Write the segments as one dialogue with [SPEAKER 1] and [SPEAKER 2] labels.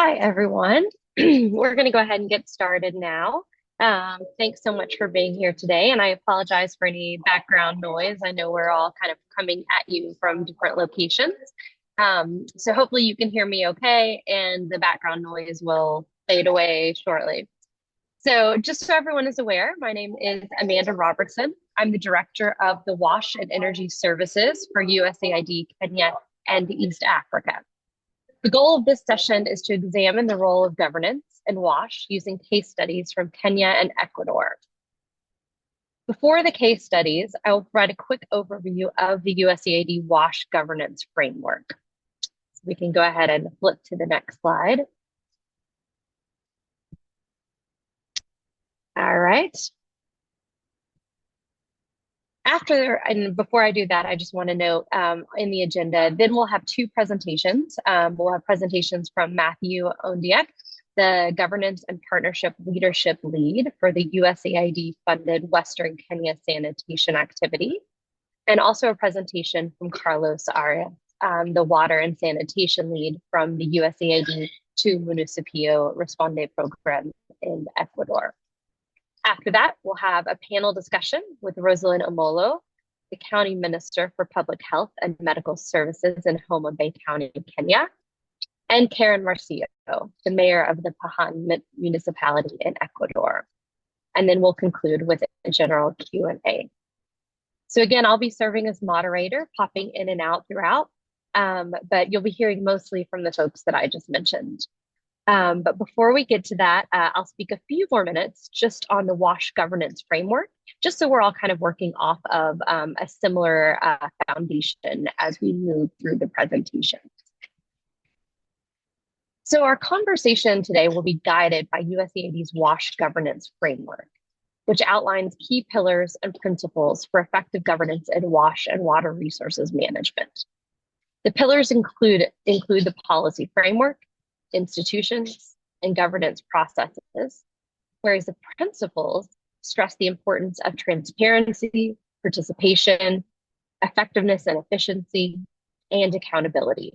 [SPEAKER 1] Hi, everyone. We're going to go ahead and get started now. Thanks so much for being here today, and I apologize for any background noise. I know we're all kind of coming at you from different locations. So hopefully you can hear me okay, and the background noise will fade away shortly. So just so everyone is aware, my name is Amanda Robertson. I'm the Director of the WASH and Energy Services for USAID Kenya and East Africa. The goal of this session is to examine the role of governance in WASH using case studies from Kenya and Ecuador. Before the case studies, I will provide a quick overview of the USAID WASH governance framework. So we can go ahead and flip to the next slide. All right. Before I do that, I just want to note in the agenda, then we'll have two presentations. We'll have presentations from Matthew Ondiek, the Governance and Partnership Leadership Lead for the USAID-funded Western Kenya Sanitation Activity, and also a presentation from Carlos Arias, the Water and Sanitation Lead from the USAID to Municipio Responde program in Ecuador. After that, we'll have a panel discussion with Rosalind Omolo, the County Minister for Public Health and Medical Services in Homa Bay County, Kenya, and Karen Marcio, the Mayor of the Pajan Municipality in Ecuador. And then we'll conclude with a general Q&A. So again, I'll be serving as moderator, popping in and out throughout, but you'll be hearing mostly from the folks that I just mentioned. But before we get to that, I'll speak a few more minutes just on the WASH governance framework, just so we're all kind of working off of a similar foundation as we move through the presentation. So our conversation today will be guided by USAID's WASH governance framework, which outlines key pillars and principles for effective governance in WASH and water resources management. The pillars include the policy framework, institutions, and governance processes, whereas the principles stress the importance of transparency, participation, effectiveness and efficiency, and accountability.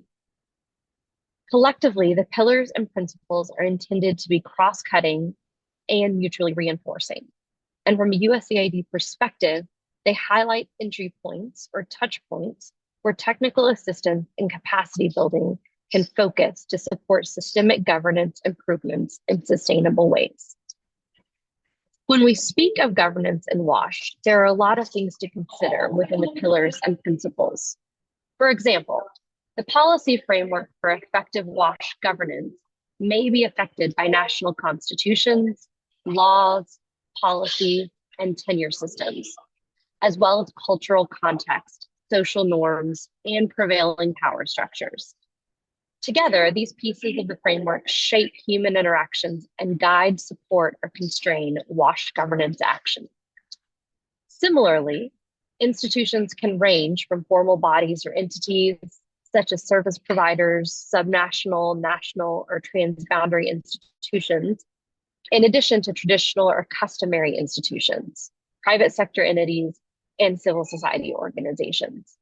[SPEAKER 1] Collectively, the pillars and principles are intended to be cross-cutting and mutually reinforcing. And from a USAID perspective, they highlight entry points or touch points where technical assistance and capacity building can focus to support systemic governance improvements in sustainable ways. When we speak of governance in WASH, there are a lot of things to consider within the pillars and principles. For example, the policy framework for effective WASH governance may be affected by national constitutions, laws, policy, and tenure systems, as well as cultural context, social norms, and prevailing power structures. Together, these pieces of the framework shape human interactions and guide, support, or constrain WASH governance action. Similarly, institutions can range from formal bodies or entities, such as service providers, subnational, national, or transboundary institutions, in addition to traditional or customary institutions, private sector entities, and civil society organizations.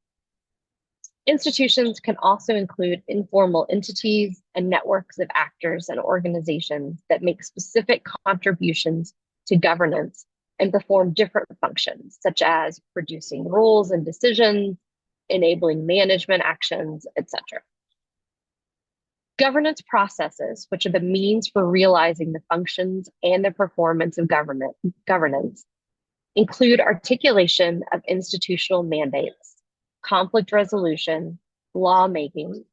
[SPEAKER 1] Institutions can also include informal entities and networks of actors and organizations that make specific contributions to governance and perform different functions, such as producing rules and decisions, enabling management actions, etc. Governance processes, which are the means for realizing the functions and the performance of governance, include articulation of institutional mandates, conflict resolution, lawmaking,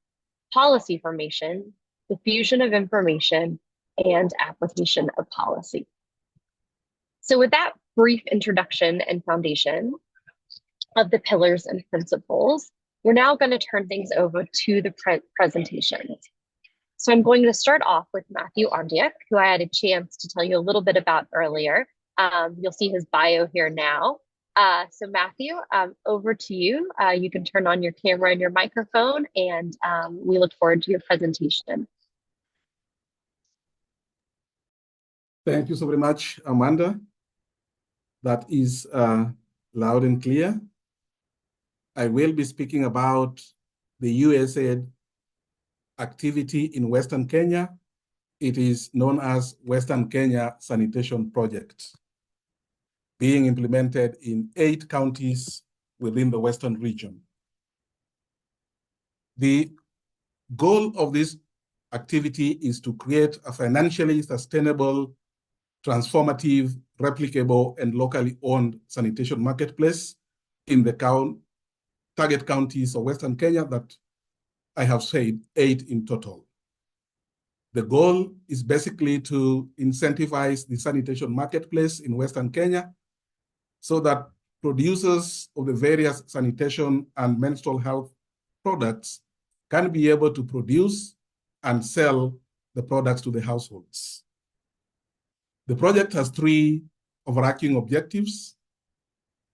[SPEAKER 1] policy formation, diffusion of information, and application of policy. So with that brief introduction and foundation of the pillars and principles, we're now going to turn things over to the presentations. So I'm going to start off with Matthew Ondiek, who I had a chance to tell you a little bit about earlier. You'll see his bio here now. So Matthew, over to you. You can turn on your camera and your microphone, and we look forward to your presentation.
[SPEAKER 2] Thank you so very much, Amanda. That is loud and clear. I will be speaking about the USAID activity in Western Kenya It is known as Western Kenya Sanitation Project, being implemented in 8 counties within the Western region. The goal of this activity is to create a financially sustainable, transformative, replicable, and locally owned sanitation marketplace in the target counties of Western Kenya that I have said, 8 in total. The goal is basically to incentivize the sanitation marketplace in Western Kenya so that producers of the various sanitation and menstrual health products can be able to produce and sell the products to the households. The project has 3 overarching objectives.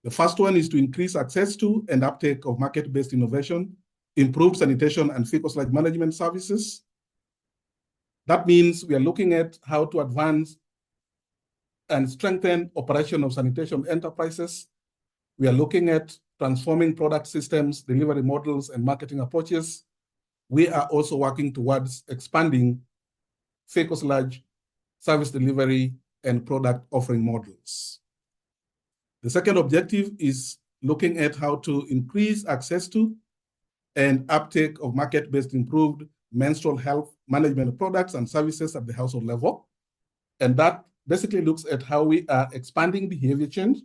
[SPEAKER 2] The first one is to increase access to and uptake of market-based innovation, improve sanitation and fecal sludge management services. That means we are looking at how to advance and strengthen operation of sanitation enterprises. We are looking at transforming product systems, delivery models, and marketing approaches. We are also working towards expanding fecal sludge service delivery and product offering models. The second objective is looking at how to increase access to and uptake of market-based improved menstrual health management products and services at the household level. And that basically looks at how we are expanding behavior change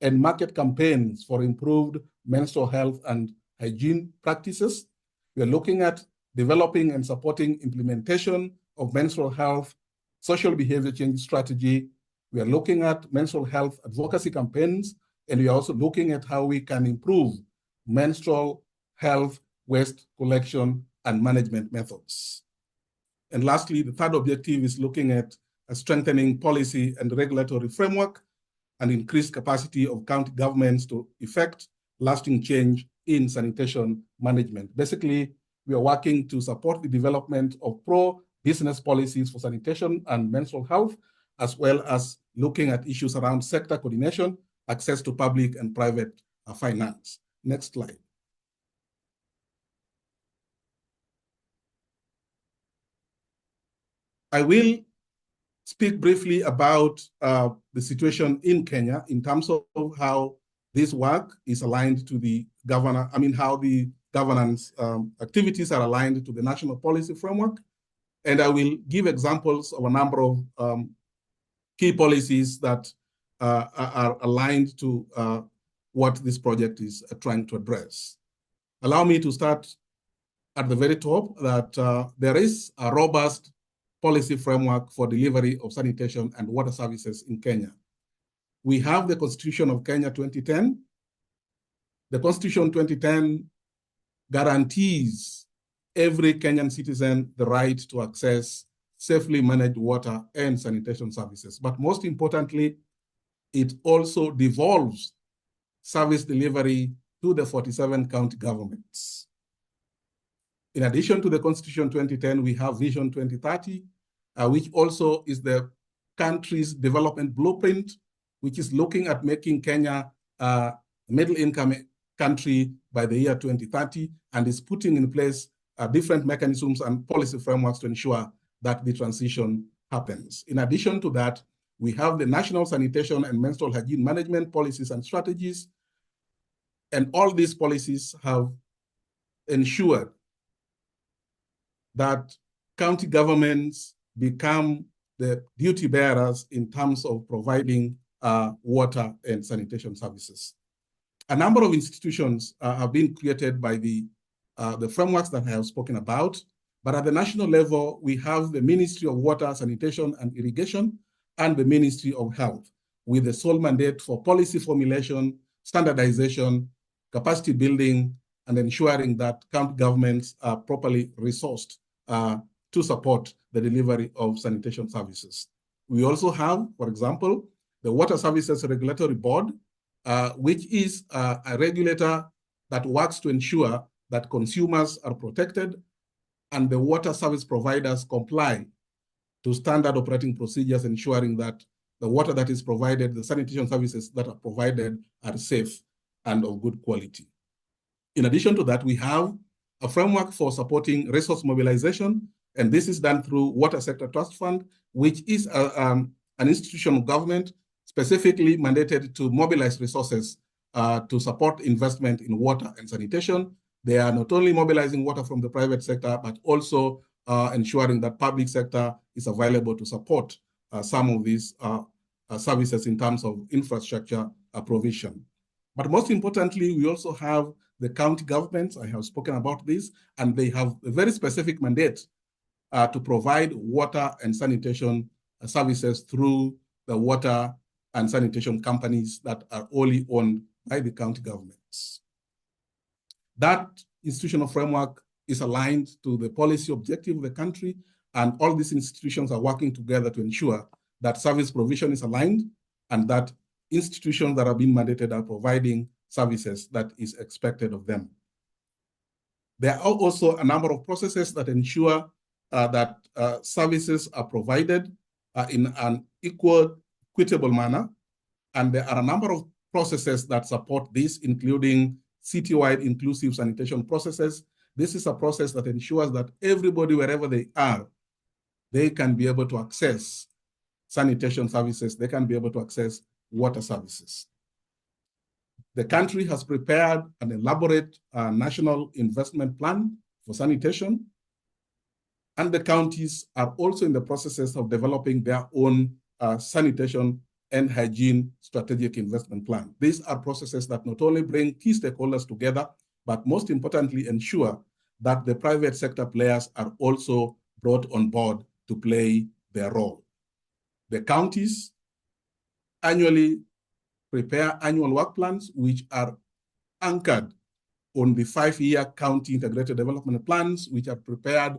[SPEAKER 2] and market campaigns for improved menstrual health and hygiene practices. We are looking at developing and supporting implementation of menstrual health social behavior change strategy. We are looking at menstrual health advocacy campaigns, and we are also looking at how we can improve menstrual health waste collection and management methods. And lastly, the third objective is looking at a strengthening policy and regulatory framework and increased capacity of county governments to effect lasting change in sanitation management. Basically, we are working to support the development of pro-business policies for sanitation and menstrual health, as well as looking at issues around sector coordination, access to public and private finance. Next slide. I will speak briefly about the situation in Kenya in terms of how this work is aligned to the how the governance activities are aligned to the national policy framework. And I will give examples of a number of key policies that are aligned to what this project is trying to address. Allow me to start at the very top that there is a robust policy framework for delivery of sanitation and water services in Kenya. We have the Constitution of Kenya 2010. The Constitution 2010 guarantees every Kenyan citizen the right to access safely managed water and sanitation services. But most importantly, it also devolves service delivery to the 47 county governments. In addition to the Constitution 2010, we have Vision 2030, which also is the country's development blueprint, which is looking at making Kenya a middle-income country by the year 2030, and is putting in place different mechanisms and policy frameworks to ensure that the transition happens. In addition to that, we have the National Sanitation and Menstrual Hygiene Management Policies and Strategies, and all these policies have ensured that county governments become the duty bearers in terms of providing water and sanitation services. A number of institutions have been created by the frameworks that I have spoken about, but at the national level, we have the Ministry of Water, Sanitation and Irrigation and the Ministry of Health, with the sole mandate for policy formulation, standardization, capacity building, and ensuring that county governments are properly resourced to support the delivery of sanitation services. We also have, for example, the Water Services Regulatory Board, which is a regulator that works to ensure that consumers are protected and the water service providers comply to standard operating procedures, ensuring that the water that is provided, the sanitation services that are provided are safe and of good quality. In addition to that, we have a framework for supporting resource mobilization And this is done through Water Sector Trust Fund, which is an institution of government specifically mandated to mobilize resources to support investment in water and sanitation. They are not only mobilizing water from the private sector, but also ensuring that public sector is available to support some of these services in terms of infrastructure provision. But most importantly, we also have the county governments. I have spoken about this, and they have a very specific mandate to provide water and sanitation services through the water and sanitation companies that are wholly owned by the county governments. That institutional framework is aligned to the policy objective of the country, and all these institutions are working together to ensure that service provision is aligned and that institutions that are being mandated are providing services that is expected of them. There are also a number of processes that ensure that services are provided in an equitable manner. And there are a number of processes that support this, including citywide inclusive sanitation processes. This is a process that ensures that everybody, wherever they are, they can be able to access sanitation services, they can be able to access water services. The country has prepared an elaborate national investment plan for sanitation, and the counties are also in the processes of developing their own sanitation and hygiene strategic investment plan. These are processes that not only bring key stakeholders together, but most importantly ensure that the private sector players are also brought on board to play their role. The counties annually prepare annual work plans, which are anchored on the 5-year county integrated development plans, which are prepared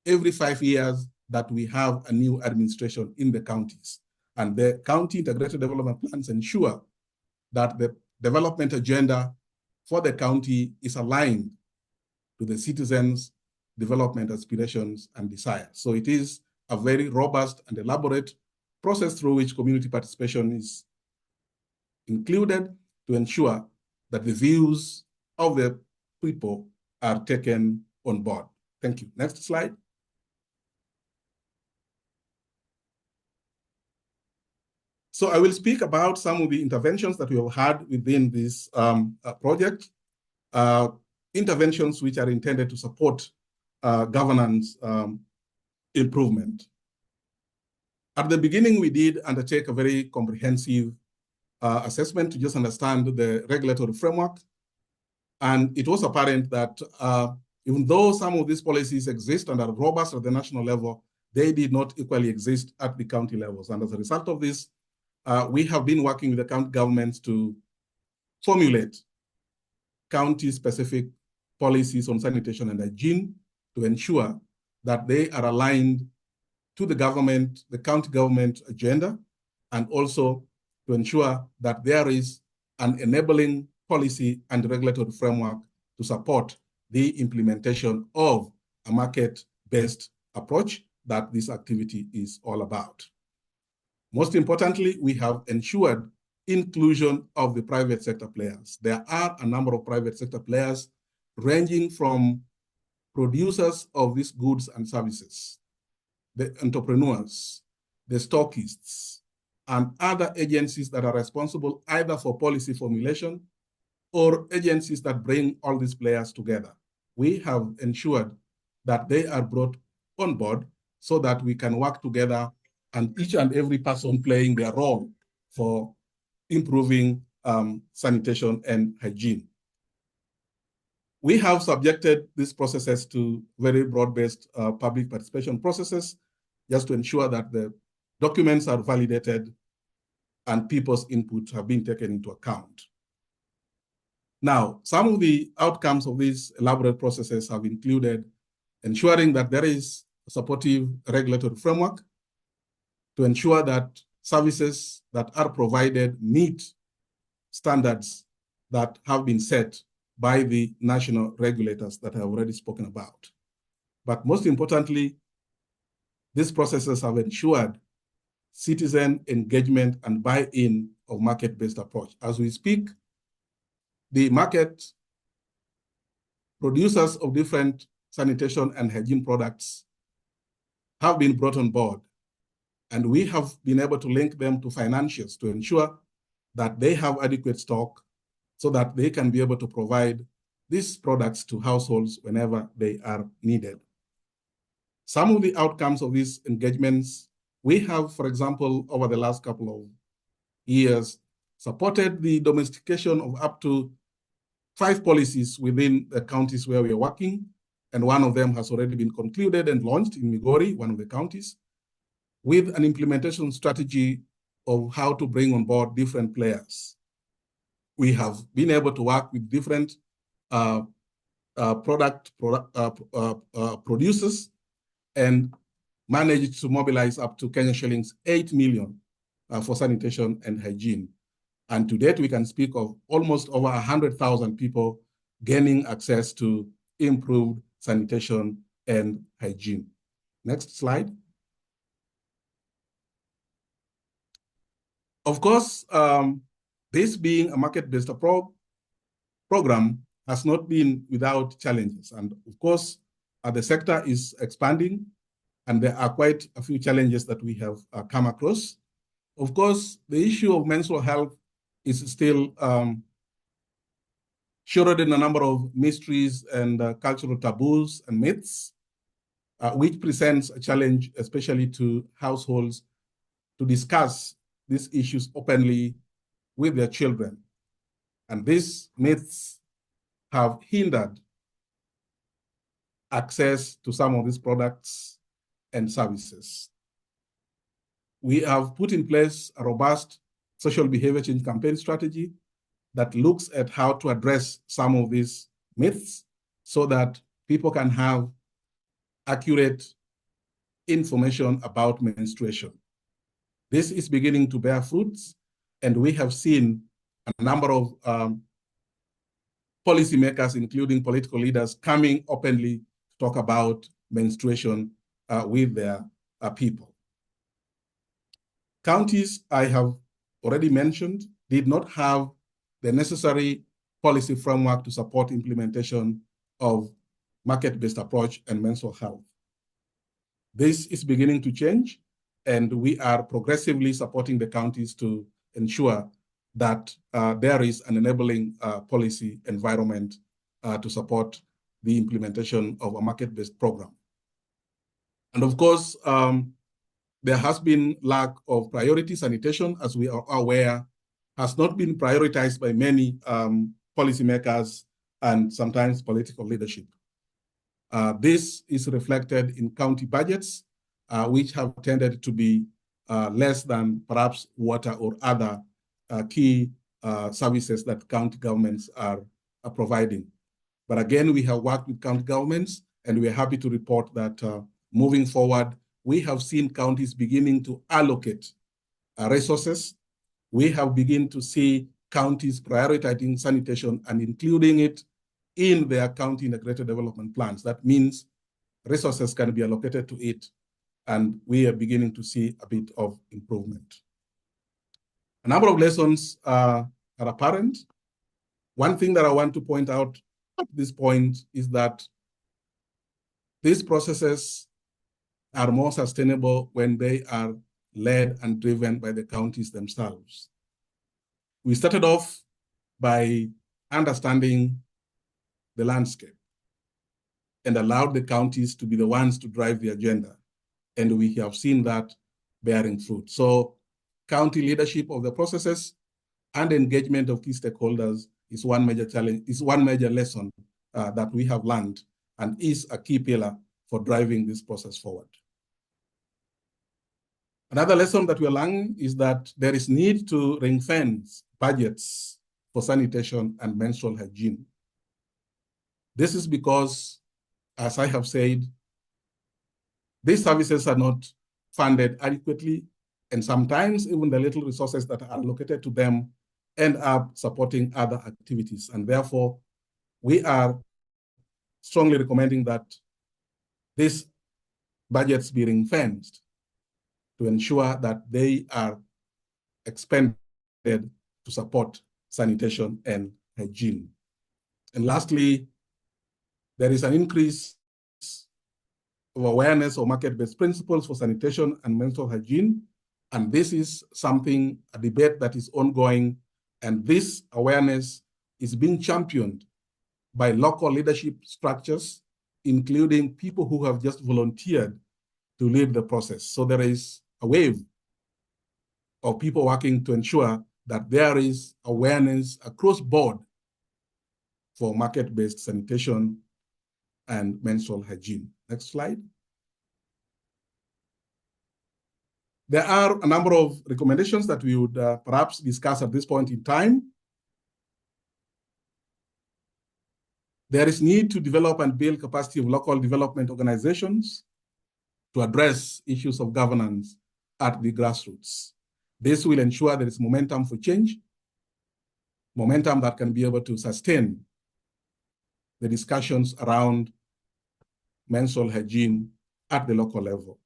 [SPEAKER 2] every 5 years that we have a new administration in the counties. And the county integrated development plans ensure that the development agenda for the county is aligned to the citizens' development aspirations and desires. So it is a very robust and elaborate process through which community participation is included to ensure that the views of the people are taken on board. Thank you. Next slide. So I will speak about some of the interventions that we have had within this project, interventions which are intended to support governance improvement. At the beginning, we did undertake a very comprehensive assessment to just understand the regulatory framework. And it was apparent that even though some of these policies exist and are robust at the national level, they did not equally exist at the county levels. And as a result of this, we have been working with the county governments to formulate county-specific policies on sanitation and hygiene to ensure that they are aligned to the government, the county government agenda, and also to ensure that there is an enabling policy and regulatory framework to support the implementation of a market-based approach that this activity is all about. Most importantly, we have ensured inclusion of the private sector players. There are a number of private sector players ranging from producers of these goods and services, the entrepreneurs, the stockists, and other agencies that are responsible either for policy formulation or agencies that bring all these players together. We have ensured that they are brought on board so that we can work together and each and every person playing their role for improving sanitation and hygiene. We have subjected these processes to very broad-based public participation processes just to ensure that the documents are validated and people's input have been taken into account. Now, some of the outcomes of these elaborate processes have included ensuring that there is a supportive regulatory framework to ensure that services that are provided meet standards that have been set by the national regulators that I have already spoken about. But most importantly, these processes have ensured citizen engagement and buy-in of market-based approach. As we speak, the market producers of different sanitation and hygiene products have been brought on board, and we have been able to link them to financiers to ensure that they have adequate stock so that they can be able to provide these products to households whenever they are needed. Some of the outcomes of these engagements, we have, for example, over the last couple of years, supported the domestication of up to 5 policies within the counties where we are working, and one of them has already been concluded and launched in Migori, one of the counties, with an implementation strategy of how to bring on board different players. We have been able to work with different producers and managed to mobilize up to Kenya shillings 8 million for sanitation and hygiene. And to date, we can speak of almost over 100,000 people gaining access to improved sanitation and hygiene. Next slide. Of course, this being a market-based program has not been without challenges. And of course, the sector is expanding, and there are quite a few challenges that we have come across. Of course, the issue of menstrual health is still shrouded in a number of mysteries and cultural taboos and myths, which presents a challenge, especially to households, to discuss these issues openly with their children. And these myths have hindered access to some of these products and services. We have put in place a robust social behavior change campaign strategy that looks at how to address some of these myths so that people can have accurate information about menstruation. This is beginning to bear fruits, and we have seen a number of policymakers, including political leaders, coming openly to talk about menstruation with their people. Counties, I have already mentioned, did not have the necessary policy framework to support implementation of market-based approach and menstrual health. This is beginning to change, and we are progressively supporting the counties to ensure that there is an enabling policy environment to support the implementation of a market-based program. And of course, there has been lack of priority. Sanitation, as we are aware, has not been prioritized by many policymakers and sometimes political leadership. This is reflected in county budgets, which have tended to be less than perhaps water or other key services that county governments are providing. But again, we have worked with county governments, and we are happy to report that moving forward, we have seen counties beginning to allocate resources. We have begun to see counties prioritizing sanitation and including it in their county integrated development plans. That means resources can be allocated to it, and we are beginning to see a bit of improvement. A number of lessons are apparent. One thing that I want to point out at this point is that these processes are more sustainable when they are led and driven by the counties themselves. We started off by understanding the landscape and allowed the counties to be the ones to drive the agenda. And we have seen that bearing fruit. So county leadership of the processes and engagement of key stakeholders is one major challenge, is one major lesson that we have learned and is a key pillar for driving this process forward. Another lesson that we are learning is that there is need to ring-fence budgets for sanitation and menstrual hygiene. This is because, as I have said, these services are not funded adequately, and sometimes even the little resources that are allocated to them end up supporting other activities. And therefore, we are strongly recommending that these budgets be ring-fenced to ensure that they are expended to support sanitation and hygiene. And lastly, there is an increase of awareness of market-based principles for sanitation and menstrual hygiene. And this is something, a debate that is ongoing, and this awareness is being championed by local leadership structures, including people who have just volunteered to lead the process. So there is a wave of people working to ensure that there is awareness across board for market-based sanitation and menstrual hygiene. Next slide. There are a number of recommendations that we would perhaps discuss at this point in time. There is need to develop and build capacity of local development organizations to address issues of governance at the grassroots. This will ensure there is momentum for change, momentum that can be able to sustain the discussions around menstrual hygiene at the local level.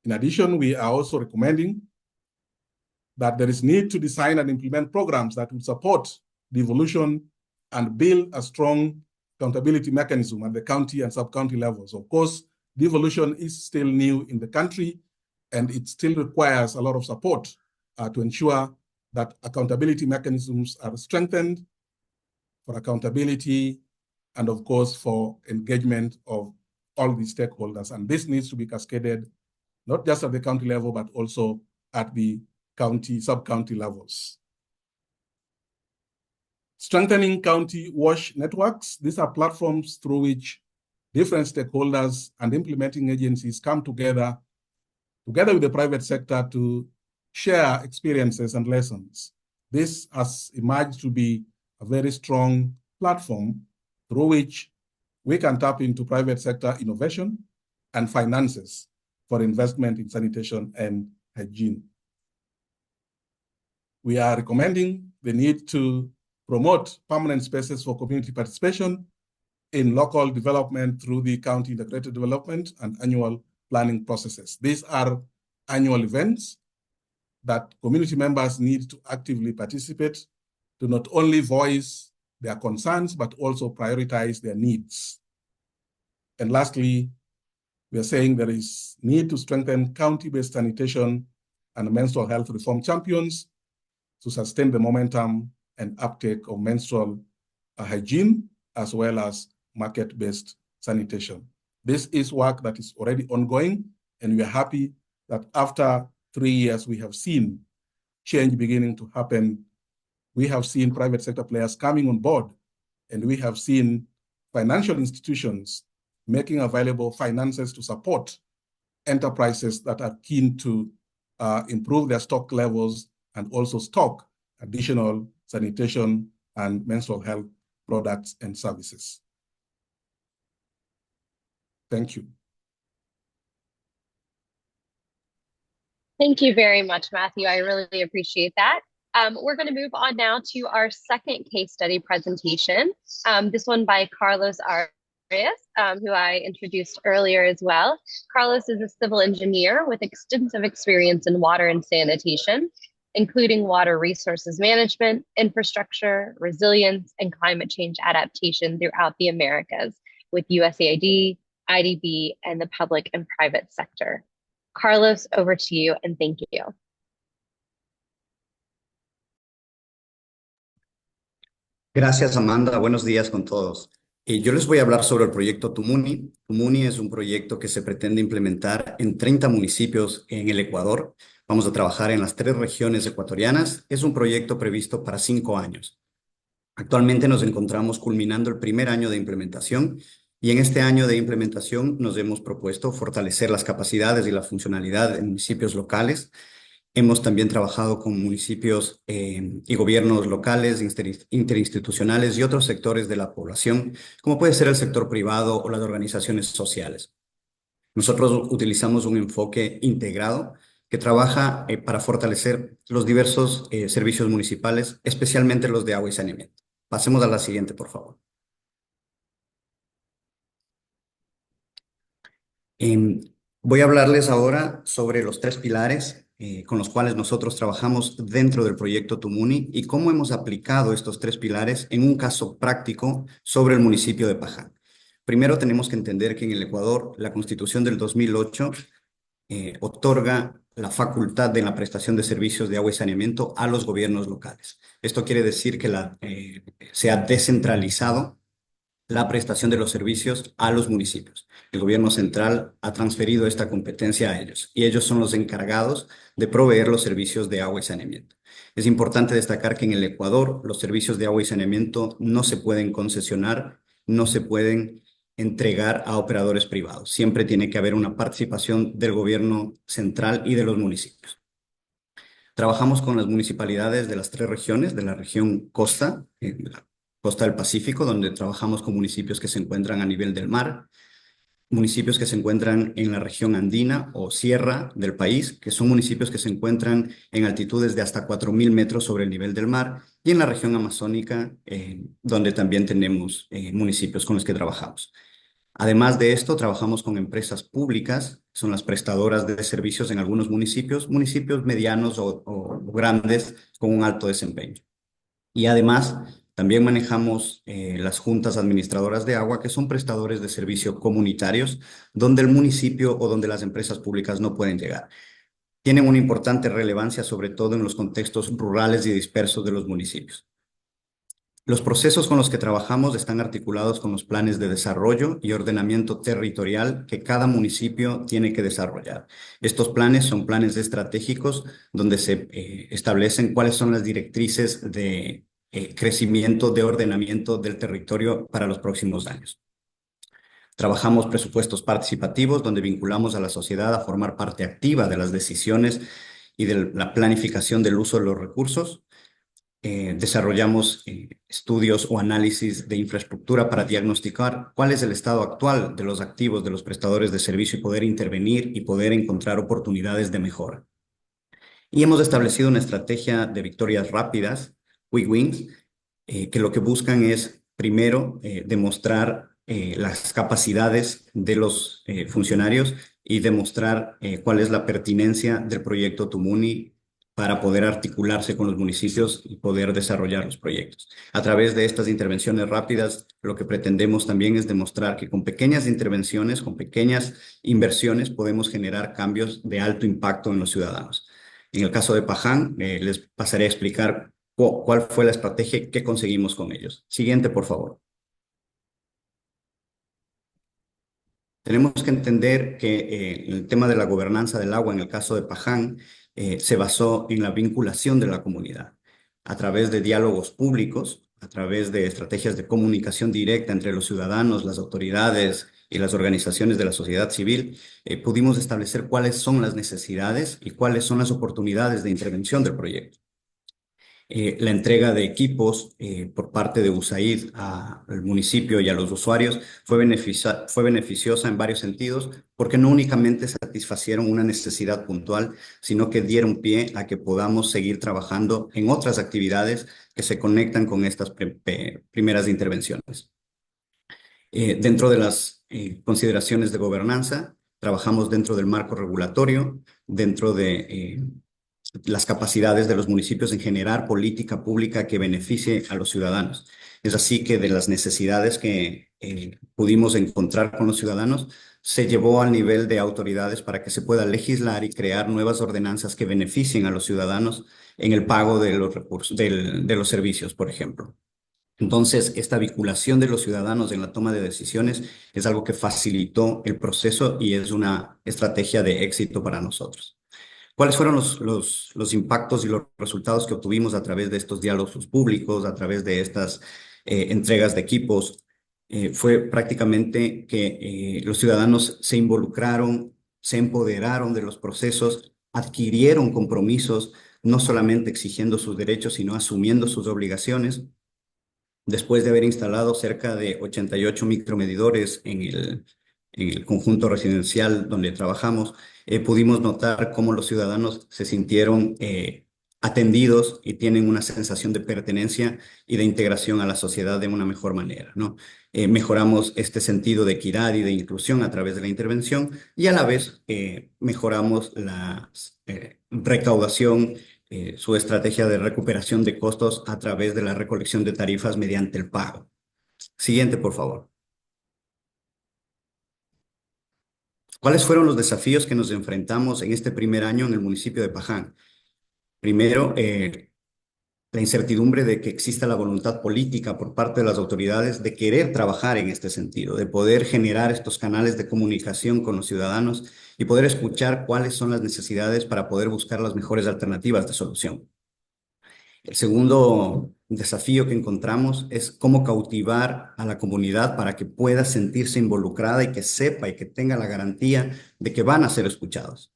[SPEAKER 2] In addition, we are also recommending that there is need to design and implement programs that will support the evolution and build a strong accountability mechanism at the county and sub-county levels. Of course, devolution is still new in the country, and it still requires a lot of support to ensure that accountability mechanisms are strengthened for accountability and, of course, for engagement of all the stakeholders. And this needs to be cascaded not just at the county level, but also at the county, sub-county levels. Strengthening county WASH networks. These are platforms through which different stakeholders and implementing agencies come together with the private sector to share experiences and lessons. This has emerged to be a very strong platform through which we can tap into private sector innovation and finances for investment in sanitation and hygiene. We are recommending the need to promote permanent spaces for community participation in local development through the county integrated development and annual planning processes. These are annual events that community members need to actively participate to not only voice their concerns, but also prioritize their needs. And lastly, we are saying there is need to strengthen county-based sanitation and menstrual health reform champions to sustain the momentum and uptake of menstrual hygiene, as well as market-based sanitation. This is work that is already ongoing, and we are happy that after 3 years, we have seen change beginning to happen. We have seen private sector players coming on board, and we have seen financial institutions making available finances to support enterprises that are keen to improve their stock levels and also stock additional sanitation and menstrual health products and services. Thank you.
[SPEAKER 1] Thank you very much, Matthew. I really appreciate that. We're going to move on now to our second case study presentation, this one by Carlos Arias, who I introduced earlier as well. Carlos is a civil engineer with extensive experience in water and sanitation, including water resources management, infrastructure, resilience, and climate change adaptation throughout the Americas with USAID, IDB, and the public and private sector. Carlos, over to you, and thank you.
[SPEAKER 3] Gracias, Amanda. Buenos días con todos. Yo les voy a hablar sobre el proyecto Tumuni. Tumuni es un proyecto que se pretende implementar en 30 municipios en el Ecuador. Vamos a trabajar en las 3 regiones ecuatorianas. Es un proyecto previsto para 5 años. Actualmente nos encontramos culminando el primer año de implementación y en este año de implementación nos hemos propuesto fortalecer las capacidades y la funcionalidad de municipios locales. Hemos también trabajado con municipios y gobiernos locales, interinstitucionales y otros sectores de la población, como puede ser el sector privado o las organizaciones sociales. Nosotros utilizamos un enfoque integrado que trabaja para fortalecer los diversos servicios municipales, especialmente los de agua y saneamiento. Pasemos a la siguiente, por favor. Voy a hablarles ahora sobre los 3 pilares con los cuales nosotros trabajamos dentro del proyecto Tumuni y cómo hemos aplicado estos 3 pilares en un caso práctico sobre el municipio de Paján. Primero tenemos que entender que en el Ecuador la Constitución del 2008 otorga la facultad de la prestación de servicios de agua y saneamiento a los gobiernos locales. Esto quiere decir que se ha descentralizado la prestación de los servicios a los municipios. El gobierno central ha transferido esta competencia a ellos y ellos son los encargados de proveer los servicios de agua y saneamiento. Es importante destacar que en el Ecuador los servicios de agua y saneamiento no se pueden concesionar, no se pueden entregar a operadores privados. Siempre tiene que haber una participación del gobierno central y de los municipios. Trabajamos con las municipalidades de las 3 regiones, de la región costa, la costa del Pacífico, donde trabajamos con municipios que se encuentran a nivel del mar, municipios que se encuentran en la región andina o sierra del país, que son municipios que se encuentran en altitudes de hasta 4.000 metros sobre el nivel del mar, y en la región amazónica, donde también tenemos municipios con los que trabajamos. Además de esto, trabajamos con empresas públicas, son las prestadoras de servicios en algunos municipios, municipios medianos o grandes con un alto desempeño. Y además, también manejamos las juntas administradoras de agua, que son prestadores de servicios comunitarios, donde el municipio o donde las empresas públicas no pueden llegar. Tienen una importante relevancia, sobre todo en los contextos rurales y dispersos de los municipios. Los procesos con los que trabajamos están articulados con los planes de desarrollo y ordenamiento territorial que cada municipio tiene que desarrollar. Estos planes son planes estratégicos donde se establecen cuáles son las directrices de crecimiento, de ordenamiento del territorio para los próximos años. Trabajamos presupuestos participativos donde vinculamos a la sociedad a formar parte activa de las decisiones y de la planificación del uso de los recursos. Desarrollamos estudios o análisis de infraestructura para diagnosticar cuál es el estado actual de los activos de los prestadores de servicio y poder intervenir y poder encontrar oportunidades de mejora. Y hemos establecido una estrategia de victorias rápidas, Quick Wins, que lo que buscan es, primero, demostrar las capacidades de los funcionarios y demostrar cuál es la pertinencia del proyecto Tumuni para poder articularse con los municipios y poder desarrollar los proyectos. A través de estas intervenciones rápidas, lo que pretendemos también es demostrar que con pequeñas intervenciones, con pequeñas inversiones, podemos generar cambios de alto impacto en los ciudadanos. En el caso de Paján, les pasaré a explicar cuál fue la estrategia que conseguimos con ellos. Siguiente, por favor. Tenemos que entender que el tema de la gobernanza del agua en el caso de Paján se basó en la vinculación de la comunidad a través de diálogos públicos, a través de estrategias de comunicación directa entre los ciudadanos, las autoridades y las organizaciones de la sociedad civil. Pudimos establecer cuáles son las necesidades y cuáles son las oportunidades de intervención del proyecto. La entrega de equipos por parte de USAID al municipio y a los usuarios fue beneficiosa en varios sentidos porque no únicamente satisfacieron una necesidad puntual, sino que dieron pie a que podamos seguir trabajando en otras actividades que se conectan con estas primeras intervenciones. Dentro de las consideraciones de gobernanza, trabajamos dentro del marco regulatorio, dentro de las capacidades de los municipios en generar política pública que beneficie a los ciudadanos. Es así que de las necesidades que pudimos encontrar con los ciudadanos, se llevó al nivel de autoridades para que se pueda legislar y crear nuevas ordenanzas que beneficien a los ciudadanos en el pago de los recursos, de los servicios, por ejemplo. Entonces, esta vinculación de los ciudadanos en la toma de decisiones es algo que facilitó el proceso y es una estrategia de éxito para nosotros. ¿Cuáles fueron los impactos y los resultados que obtuvimos a través de estos diálogos públicos, a través de estas entregas de equipos? Fue prácticamente que los ciudadanos se involucraron, se empoderaron de los procesos, adquirieron compromisos, no solamente exigiendo sus derechos, sino asumiendo sus obligaciones. Después de haber instalado cerca de 88 micromedidores en el conjunto residencial donde trabajamos, pudimos notar cómo los ciudadanos se sintieron atendidos y tienen una sensación de pertenencia y de integración a la sociedad de una mejor manera, ¿no? Mejoramos este sentido de equidad y de inclusión a través de la intervención y a la vez mejoramos la recaudación, su estrategia de recuperación de costos a través de la recolección de tarifas mediante el pago. Siguiente, por favor. ¿Cuáles fueron los desafíos que nos enfrentamos en este primer año en el municipio de Paján? Primero, la incertidumbre de que exista la voluntad política por parte de las autoridades de querer trabajar en este sentido, de poder generar estos canales de comunicación con los ciudadanos y poder escuchar cuáles son las necesidades para poder buscar las mejores alternativas de solución. El segundo desafío que encontramos es cómo cautivar a la comunidad para que pueda sentirse involucrada y que sepa y que tenga la garantía de que van a ser escuchados.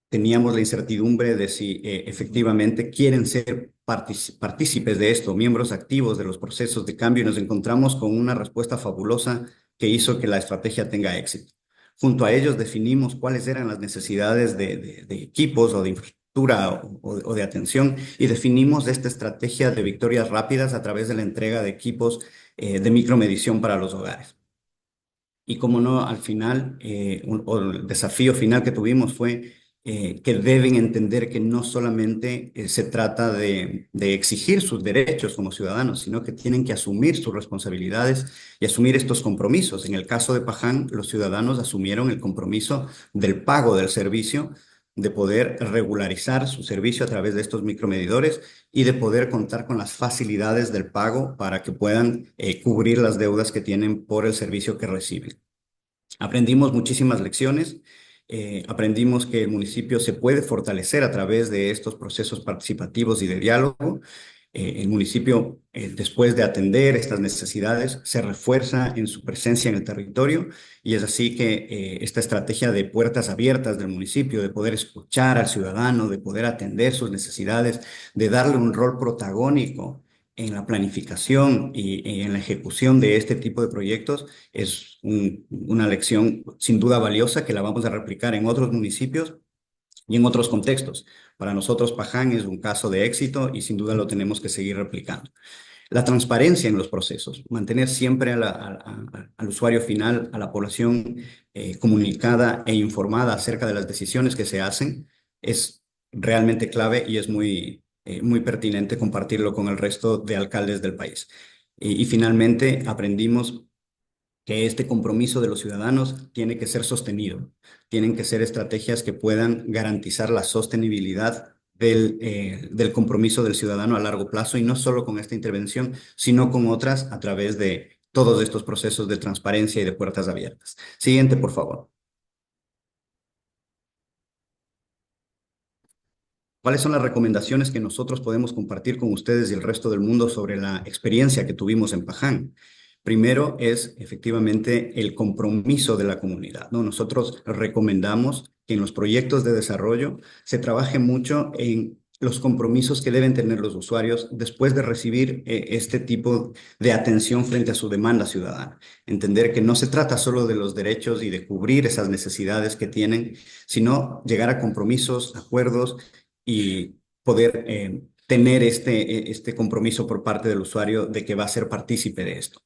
[SPEAKER 3] Teníamos la incertidumbre de si efectivamente quieren ser partícipes de esto, miembros activos de los procesos de cambio, y nos encontramos con una respuesta fabulosa que hizo que la estrategia tenga éxito. Junto a ellos definimos cuáles eran las necesidades de equipos o de infraestructura o de atención, y definimos esta estrategia de victorias rápidas a través de la entrega de equipos de micromedición para los hogares. Y como no, al final, el desafío final que tuvimos fue que deben entender que no solamente se trata de exigir sus derechos como ciudadanos, sino que tienen que asumir sus responsabilidades y asumir estos compromisos. En el caso de Paján, los ciudadanos asumieron el compromiso del pago del servicio, de poder regularizar su servicio a través de estos micromedidores y de poder contar con las facilidades del pago para que puedan cubrir las deudas que tienen por el servicio que reciben. Aprendimos muchísimas lecciones. Aprendimos que el municipio se puede fortalecer a través de estos procesos participativos y de diálogo. El municipio, después de atender estas necesidades, se refuerza en su presencia en el territorio, y es así que esta estrategia de puertas abiertas del municipio, de poder escuchar al ciudadano, de poder atender sus necesidades, de darle un rol protagónico en la planificación y en la ejecución de este tipo de proyectos, es una lección sin duda valiosa que la vamos a replicar en otros municipios y en otros contextos. Para nosotros, Paján es un caso de éxito y sin duda lo tenemos que seguir replicando. La transparencia en los procesos, mantener siempre al usuario final, a la población comunicada e informada acerca de las decisiones que se hacen, es realmente clave y es muy pertinente compartirlo con el resto de alcaldes del país. Y finalmente aprendimos que este compromiso de los ciudadanos tiene que ser sostenido. Tienen que ser estrategias que puedan garantizar la sostenibilidad del compromiso del ciudadano a largo plazo, y no solo con esta intervención, sino con otras a través de todos estos procesos de transparencia y de puertas abiertas. Siguiente, por favor. ¿Cuáles son las recomendaciones que nosotros podemos compartir con ustedes y el resto del mundo sobre la experiencia que tuvimos en Paján? Primero es efectivamente el compromiso de la comunidad, ¿no? Nosotros recomendamos que en los proyectos de desarrollo se trabaje mucho en los compromisos que deben tener los usuarios después de recibir este tipo de atención frente a su demanda ciudadana. Entender que no se trata solo de los derechos y de cubrir esas necesidades que tienen, sino llegar a compromisos, acuerdos y poder tener este compromiso por parte del usuario de que va a ser partícipe de esto.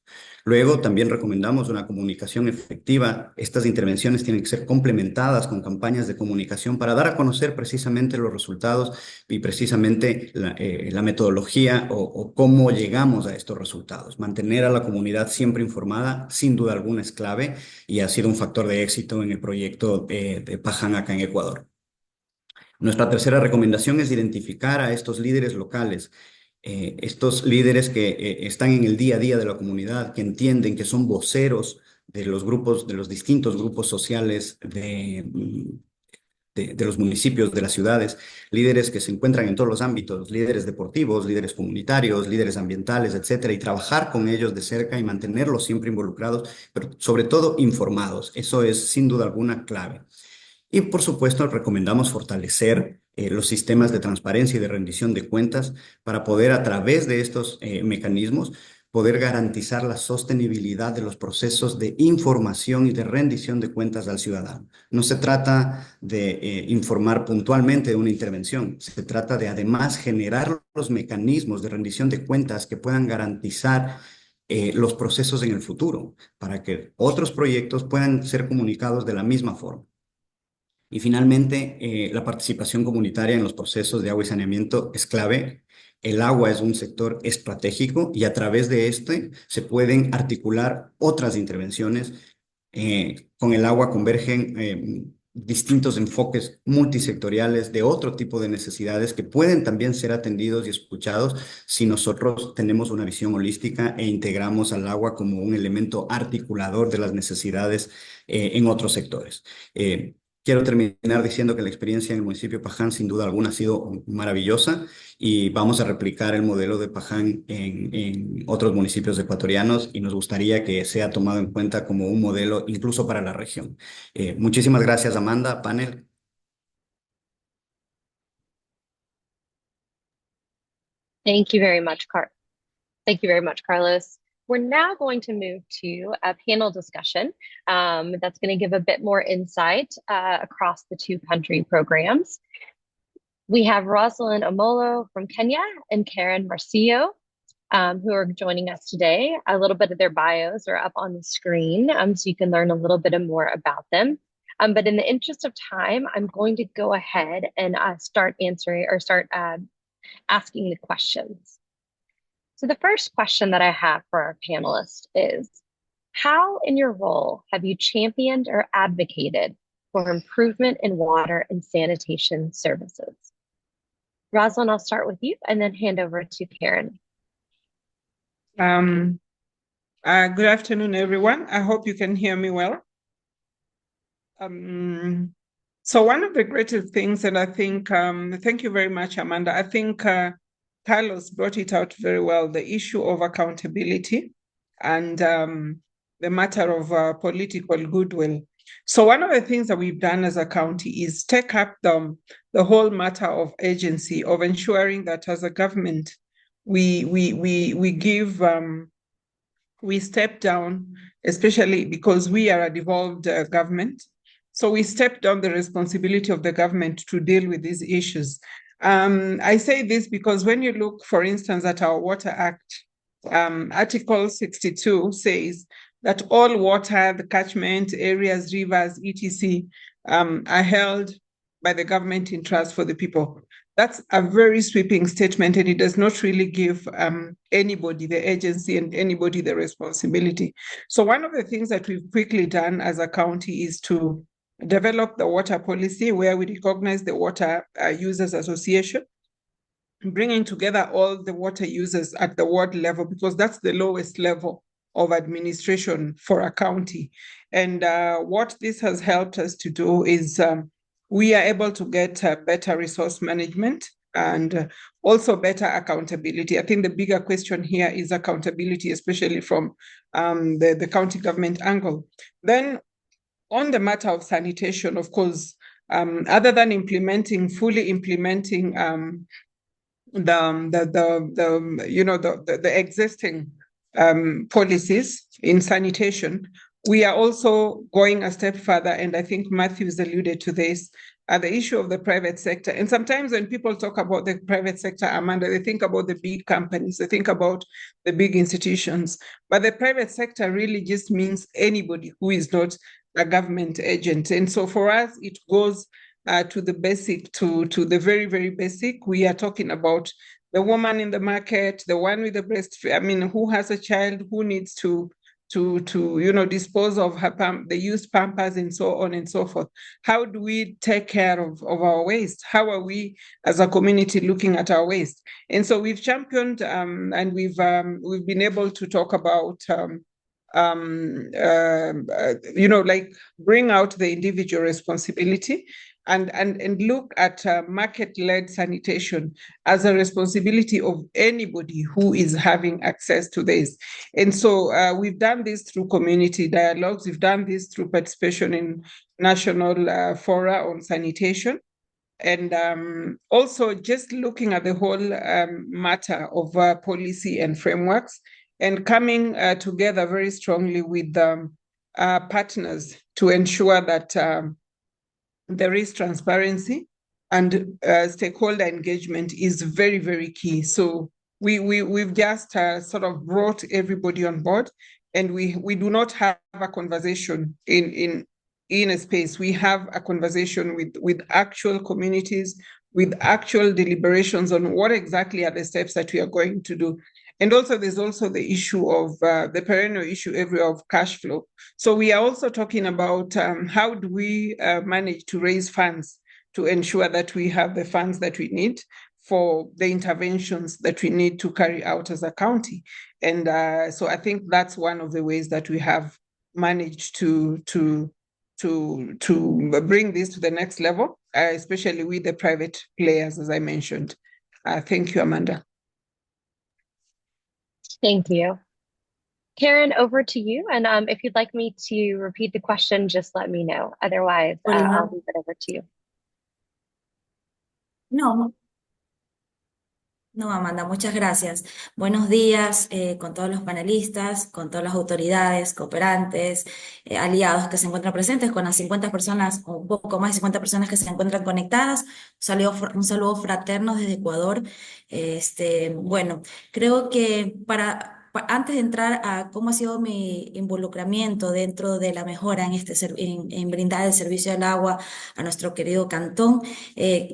[SPEAKER 3] Luego, también recomendamos una comunicación efectiva. Estas intervenciones tienen que ser complementadas con campañas de comunicación para dar a conocer precisamente los resultados y precisamente la metodología o cómo llegamos a estos resultados. Mantener a la comunidad siempre informada, sin duda alguna, es clave y ha sido un factor de éxito en el proyecto de Paján acá en Ecuador. Nuestra tercera recomendación es identificar a estos líderes locales, estos líderes que están en el día a día de la comunidad, que entienden que son voceros de los grupos, de los distintos grupos sociales de los municipios, de las ciudades, líderes que se encuentran en todos los ámbitos, líderes deportivos, líderes comunitarios, líderes ambientales, etcétera, y trabajar con ellos de cerca y mantenerlos siempre involucrados, pero sobre todo informados. Eso es sin duda alguna clave. Y por supuesto, recomendamos fortalecer los sistemas de transparencia y de rendición de cuentas para poder, a través de estos mecanismos, poder garantizar la sostenibilidad de los procesos de información y de rendición de cuentas al ciudadano. No se trata de informar puntualmente de una intervención, se trata de además generar los mecanismos de rendición de cuentas que puedan garantizar los procesos en el futuro, para que otros proyectos puedan ser comunicados de la misma forma. Y finalmente, la participación comunitaria en los procesos de agua y saneamiento es clave. El agua es un sector estratégico y a través de este se pueden articular otras intervenciones con el agua convergen distintos enfoques multisectoriales de otro tipo de necesidades que pueden también ser atendidos y escuchados si nosotros tenemos una visión holística e integramos al agua como un elemento articulador de las necesidades en otros sectores. Quiero terminar diciendo que la experiencia en el municipio de Paján sin duda alguna ha sido maravillosa y vamos a replicar el modelo de Paján en otros municipios ecuatorianos y nos gustaría que sea tomado en cuenta como un modelo incluso para la región. Muchísimas gracias, Amanda, panel.
[SPEAKER 1] Thank you very much, Carlos. We're now going to move to a panel discussion that's going to give a bit more insight across the two country programs. We have Rosalind Omolo from Kenya and Karen Marcillo, who are joining us today. A little bit of their bios are up on the screen, so you can learn a little bit more about them. But in the interest of time, I'm going to go ahead and start asking the questions. So the first question that I have for our panelists is, how in your role have you championed or advocated for improvement in water and sanitation services? Rosalind, I'll start with you and then hand over to Karen.
[SPEAKER 4] Good afternoon, everyone. I hope you can hear me well. So one of the greatest things, and I think, thank you very much, Amanda. I think Carlos brought it out very well, the issue of accountability and the matter of political goodwill. So one of the things that we've done as a county is take up the whole matter of agency, of ensuring that as a government, we step down, especially because we are a devolved government. So we step down the responsibility of the government to deal with these issues. I say this because when you look, for instance, at our Water Act, Article 62 says that all water, the catchment areas, rivers, etc., are held by the government in trust for the people. That's a very sweeping statement, and it does not really give anybody, the agency, and anybody the responsibility. So one of the things that we've quickly done as a county is to develop the water policy where we recognize the Water Users Association, bringing together all the water users at the ward level, because that's the lowest level of administration for a county. And what this has helped us to do is we are able to get better resource management and also better accountability. I think the bigger question here is accountability, especially from the county government angle. Then on the matter of sanitation, of course, other than fully implementing the existing policies in sanitation, we are also going a step further, and I think Matthew's alluded to this, the issue of the private sector. And sometimes when people talk about the private sector, Amanda, they think about the big companies, they think about the big institutions, but the private sector really just means anybody who is not a government agent. And so for us, it goes to the basic, to the very, very basic. We are talking about the woman in the market, the one with the breast, who has a child, who needs to dispose of the used Pampers and so on and so forth. How do we take care of our waste? How are we as a community looking at our waste? And so we've championed and we've been able to talk about bring out the individual responsibility and look at market-led sanitation as a responsibility of anybody who is having access to this. And so we've done this through community dialogues. We've done this through participation in national fora on sanitation. And also just looking at the whole matter of policy and frameworks and coming together very strongly with partners to ensure that there is transparency and stakeholder engagement is very, very key. So we've just sort of brought everybody on board, and we do not have a conversation in a space. We have a conversation with actual communities, with actual deliberations on what exactly are the steps that we are going to do. And also there's also the issue of the perennial issue everywhere of cash flow. So we are also talking about how do we manage to raise funds to ensure that we have the funds that we need for the interventions that we need to carry out as a county. And so I think that's one of the ways that we have managed to bring this to the next level, especially with the private players, as I mentioned. Thank you, Amanda.
[SPEAKER 1] Thank you. Karen, over to you. And if you'd like me to repeat the question, just let me know. Otherwise, I'll leave it over to you.
[SPEAKER 5] No, no, Amanda, muchas gracias. Buenos días con todos los panelistas, con todas las autoridades, cooperantes, aliados que se encuentran presentes, con las 50 personas, o un poco más de 50 personas que se encuentran conectadas. Un saludo fraterno desde Ecuador. Bueno, creo que antes de entrar a cómo ha sido mi involucramiento dentro de la mejora en brindar el servicio del agua a nuestro querido cantón,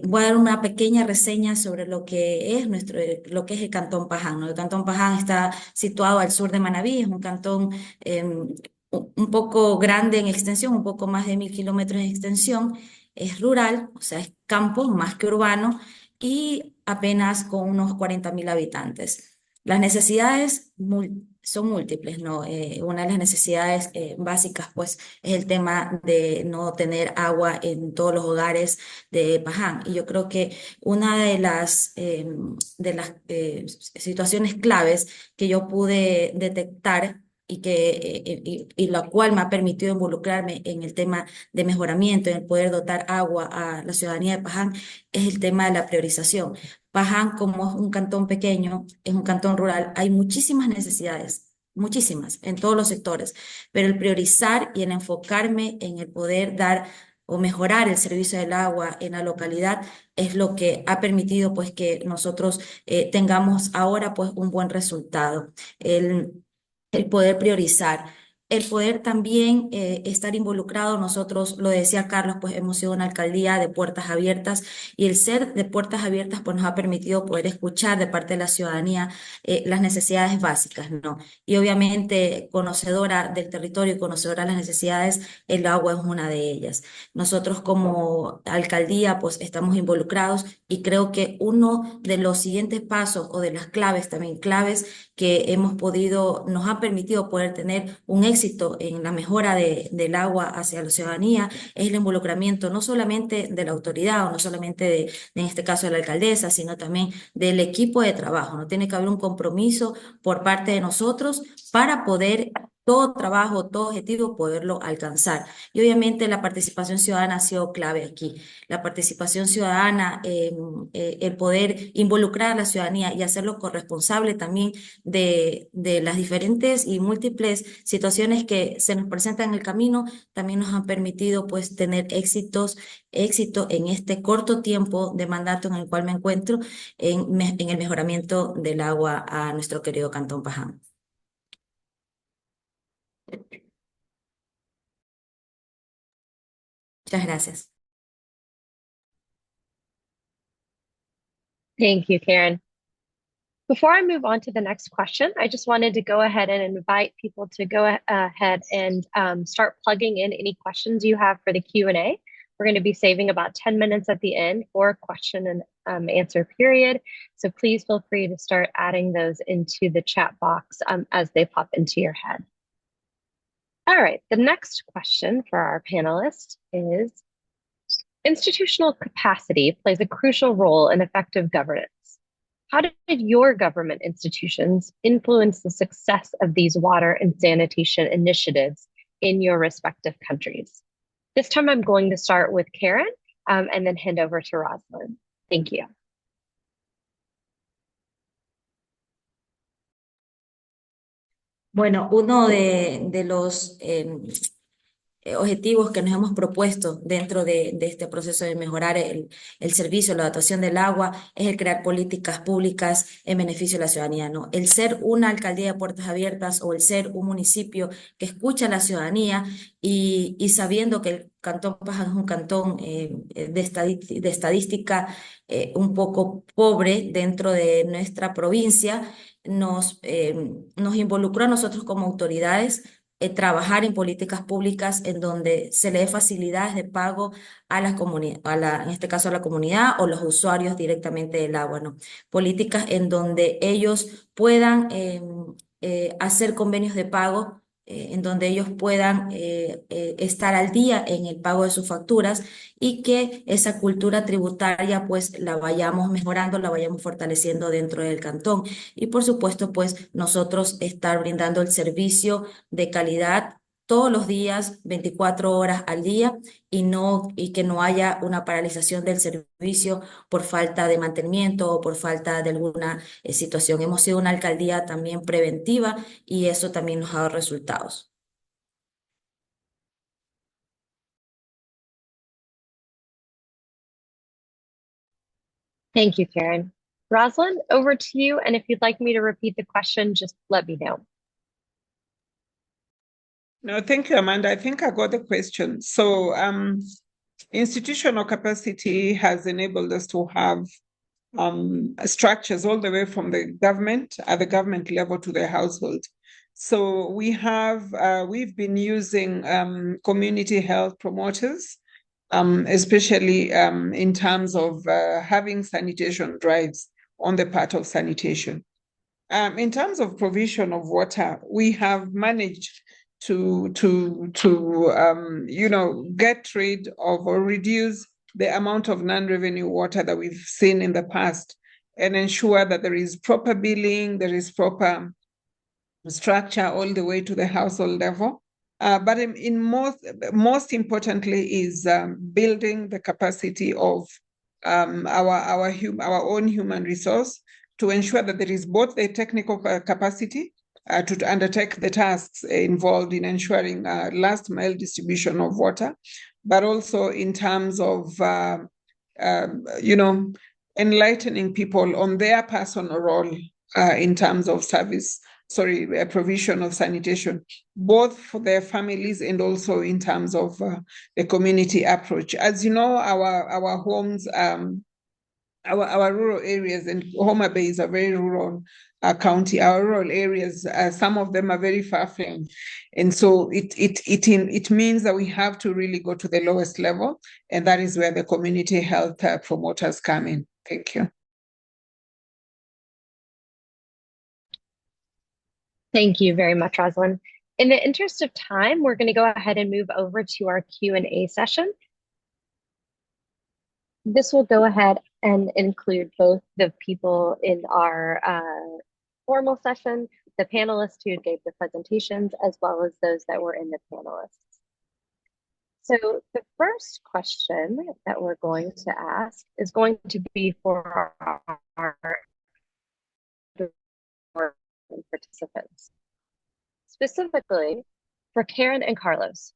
[SPEAKER 5] voy a dar una pequeña reseña sobre lo que es el Cantón Paján, ¿no? El Cantón Paján está situado al sur de Manabí, es un cantón un poco grande en extensión, un poco más de 1000 kilómetros de extensión, es rural, o sea, es campo más que urbano y apenas con unos 40.000 habitantes. Las necesidades son múltiples, ¿no? Una de las necesidades básicas, pues, es el tema de no tener agua en todos los hogares de Paján. Y yo creo que una de las situaciones claves que yo pude detectar y la cual me ha permitido involucrarme en el tema de mejoramiento, en el poder dotar agua a la ciudadanía de Paján, es el tema de la priorización. Paján, como es un cantón pequeño, es un cantón rural, hay muchísimas necesidades, muchísimas, en todos los sectores, pero el priorizar y el enfocarme en el poder dar o mejorar el servicio del agua en la localidad es lo que ha permitido pues que nosotros tengamos ahora pues un buen resultado. El poder priorizar, el poder también estar involucrado. Nosotros, lo decía Carlos, pues hemos sido una alcaldía de puertas abiertas y el ser de puertas abiertas pues nos ha permitido poder escuchar de parte de la ciudadanía las necesidades básicas, ¿no? Y obviamente conocedora del territorio y conocedora de las necesidades, el agua es una de ellas. Nosotros como alcaldía pues estamos involucrados y creo que uno de los siguientes pasos o de las claves, también claves que nos ha permitido poder tener un éxito en la mejora del agua hacia la ciudadanía, es el involucramiento no solamente de la autoridad o no solamente en este caso de la alcaldesa, sino también del equipo de trabajo. No tiene que haber un compromiso por parte de nosotros para poder todo trabajo, todo objetivo, poderlo alcanzar. Y obviamente la participación ciudadana ha sido clave aquí. La participación ciudadana, el poder involucrar a la ciudadanía y hacerlo corresponsable también de las diferentes y múltiples situaciones que se nos presentan en el camino, también nos han permitido pues tener éxito en este corto tiempo de mandato en el cual me encuentro en el mejoramiento del agua a nuestro querido Cantón Paján. Muchas gracias.
[SPEAKER 1] Thank you, Karen. Before I move on to the next question, I just wanted to go ahead and invite people to go ahead and start plugging in any questions you have for the Q&A. We're going to be saving about 10 minutes at the end for a question and answer period. So please feel free to start adding those into the chat box as they pop into your head. All right, the next question for our panelists is, institutional capacity plays a crucial role in effective governance. How did your government institutions influence the success of these water and sanitation initiatives in your respective countries? This time I'm going to start with Karen and then hand over to Rosalind. Thank you.
[SPEAKER 5] Bueno, uno de los objetivos que nos hemos propuesto dentro de este proceso de mejorar el servicio, la dotación del agua, es el crear políticas públicas en beneficio de la ciudadanía, ¿no? El ser una alcaldía de puertas abiertas o el ser un municipio que escucha a la ciudadanía y sabiendo que el Cantón Paján es un cantón de estadística un poco pobre dentro de nuestra provincia, nos involucró a nosotros como autoridades trabajar en políticas públicas en donde se le dé facilidades de pago a la comunidad, en este caso a la comunidad o los usuarios directamente del agua, ¿no? Políticas en donde ellos puedan hacer convenios de pago, en donde ellos puedan estar al día en el pago de sus facturas y que esa cultura tributaria pues la vayamos mejorando, la vayamos fortaleciendo dentro del cantón. Y por supuesto pues nosotros estar brindando el servicio de calidad todos los días, 24 horas al día, y que no haya una paralización del servicio por falta de mantenimiento o por falta de alguna situación. Hemos sido una alcaldía también preventiva y eso también nos ha dado resultados.
[SPEAKER 1] Thank you, Karen. Rosalind, over to you. And if you'd like me to repeat the question, just let me know.
[SPEAKER 4] No, thank you, Amanda. I think I got the question. So institutional capacity has enabled us to have structures all the way from the government, at the government level to the household. So we've been using community health promoters, especially in terms of having sanitation drives on the part of sanitation. In terms of provision of water, we have managed to get rid of or reduce the amount of non-revenue water that we've seen in the past and ensure that there is proper billing, there is proper structure all the way to the household level. But most importantly is building the capacity of our own human resource to ensure that there is both the technical capacity to undertake the tasks involved in ensuring last mile distribution of water, but also in terms of enlightening people on their personal role in terms of provision of sanitation, both for their families and also in terms of the community approach. As you know, our homes, our rural areas, and Homa Bay is a very rural county. Our rural areas, some of them are very far-flung, and so it means that we have to really go to the lowest level, and that is where the community health promoters come in. Thank you.
[SPEAKER 1] Thank you very much, Rosalind. In the interest of time, we're going to go ahead and move over to our Q&A session. This will go ahead and include both the people in our formal session, the panelists who gave the presentations, as well as those that were in the panelists. So the first question that we're going to ask is going to be for our participants. Specifically, for Karen and Carlos,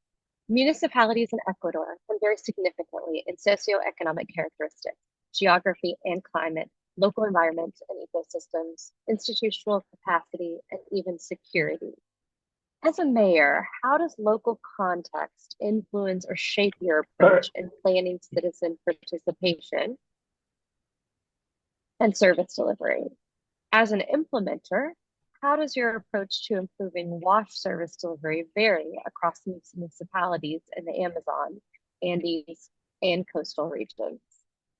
[SPEAKER 1] municipalities in Ecuador can vary significantly in socioeconomic characteristics, geography and climate, local environments and ecosystems, institutional capacity, and even security. As a mayor, how does local context influence or shape your approach in planning citizen participation and service delivery? As an implementer, how does your approach to improving wash service delivery vary across municipalities in the Amazon, Andes, and coastal regions?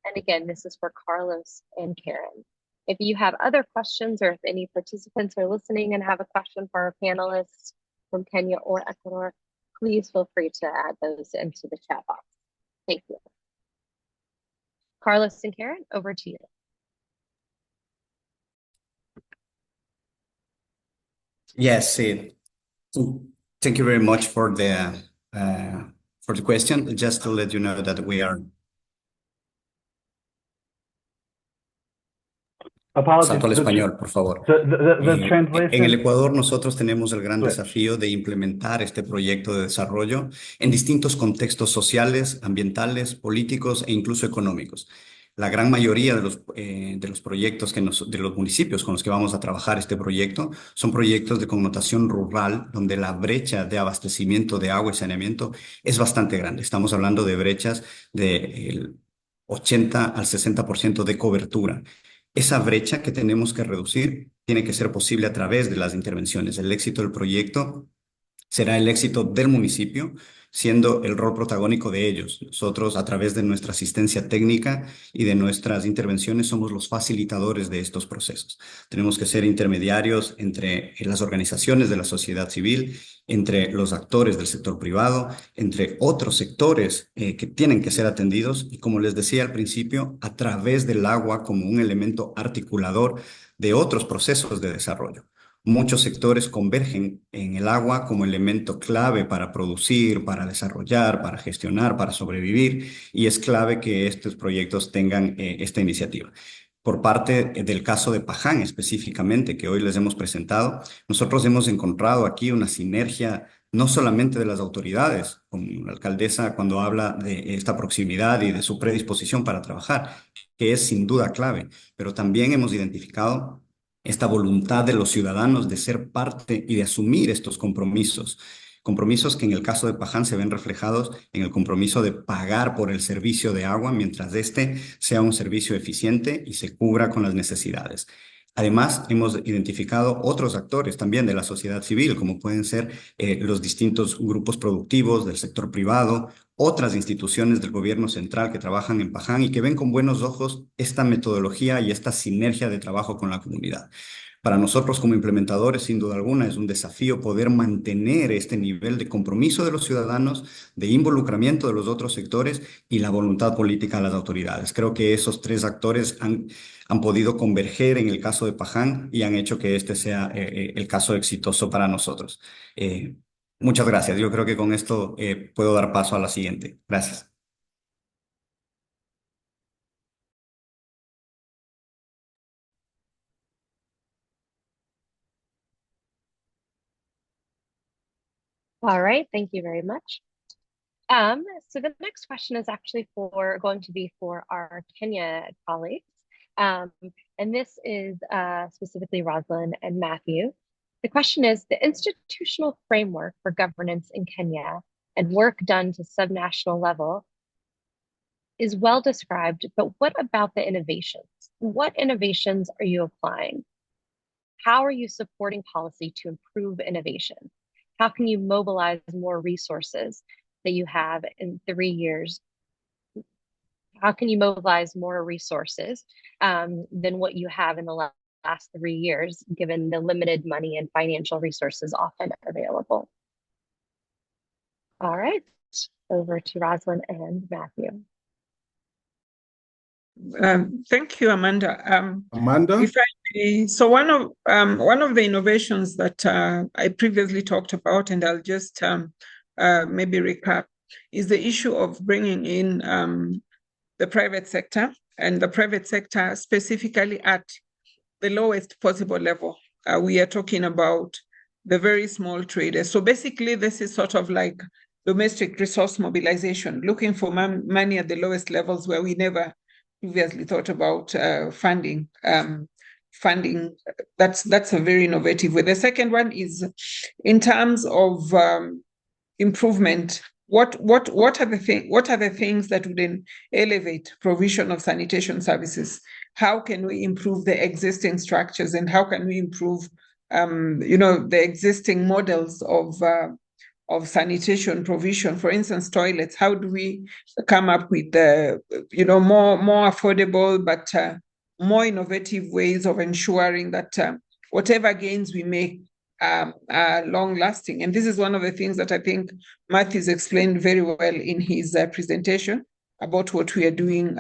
[SPEAKER 1] And again, this is for Carlos and Karen. If you have other questions or if any participants are listening and have a question for our panelists from Kenya or Ecuador, please feel free to add those into the chat box. Thank you. Carlos and Karen, over to you.
[SPEAKER 3] Yes, thank you very much for the question. Just to let you know that we are. Salto al español, por favor. En el Ecuador nosotros tenemos el gran desafío de implementar este proyecto de desarrollo en distintos contextos sociales, ambientales, políticos e incluso económicos. La gran mayoría de los proyectos de los municipios con los que vamos a trabajar este proyecto son proyectos de connotación rural, donde la brecha de abastecimiento de agua y saneamiento es bastante grande. Estamos hablando de brechas del 80 al 60% de cobertura. Esa brecha que tenemos que reducir tiene que ser posible a través de las intervenciones. El éxito del proyecto será el éxito del municipio, siendo el rol protagónico de ellos. Nosotros, a través de nuestra asistencia técnica y de nuestras intervenciones, somos los facilitadores de estos procesos. Tenemos que ser intermediarios entre las organizaciones de la sociedad civil, entre los actores del sector privado, entre otros sectores que tienen que ser atendidos y, como les decía al principio, a través del agua como un elemento articulador de otros procesos de desarrollo. Muchos sectores convergen en el agua como elemento clave para producir, para desarrollar, para gestionar, para sobrevivir, y es clave que estos proyectos tengan esta iniciativa. Por parte del caso de Paján específicamente, que hoy les hemos presentado, nosotros hemos encontrado aquí una sinergia no solamente de las autoridades, como la alcaldesa cuando habla de esta proximidad y de su predisposición para trabajar, que es sin duda clave, pero también hemos identificado esta voluntad de los ciudadanos de ser parte y de asumir estos compromisos. Compromisos que en el caso de Paján se ven reflejados en el compromiso de pagar por el servicio de agua mientras este sea un servicio eficiente y se cubra con las necesidades. Además, hemos identificado otros actores también de la sociedad civil, como pueden ser los distintos grupos productivos del sector privado, otras instituciones del gobierno central que trabajan en Paján y que ven con buenos ojos esta metodología y esta sinergia de trabajo con la comunidad. Para nosotros como implementadores, sin duda alguna, es un desafío poder mantener este nivel de compromiso de los ciudadanos, de involucramiento de los otros sectores y la voluntad política de las autoridades. Creo que esos tres actores han podido converger en el caso de Paján y han hecho que este sea el caso exitoso para nosotros. Muchas gracias. Yo creo que con esto puedo dar paso a la siguiente. Gracias.
[SPEAKER 1] All right, thank you very much. So the next question is actually going to be for our Kenya colleagues. And this is specifically Rosalind and Matthew. The question is, the institutional framework for governance in Kenya and work done to subnational level is well described, but what about the innovations? What innovations are you applying? How are you supporting policy to improve innovation? How can you mobilize more resources that you have in 3 years? How can you mobilize more resources than what you have in the last 3 years, given the limited money and financial resources often available? All right, over to Rosalind and Matthew.
[SPEAKER 4] Thank you, Amanda.
[SPEAKER 2] Amanda?
[SPEAKER 4] If I may, so one of the innovations that I previously talked about, and I'll just maybe recap, is the issue of bringing in the private sector, and the private sector specifically at the lowest possible level. We are talking about the very small traders. So basically, this is sort of like domestic resource mobilization, looking for money at the lowest levels where we never previously thought about funding. That's a very innovative way. The second one is in terms of improvement. What are the things that would then elevate provision of sanitation services? How can we improve the existing structures, and how can we improve the existing models of sanitation provision? For instance, toilets. How do we come up with more affordable but more innovative ways of ensuring that whatever gains we make are long lasting? And this is one of the things that I think Matthew's explained very well in his presentation about what we are doing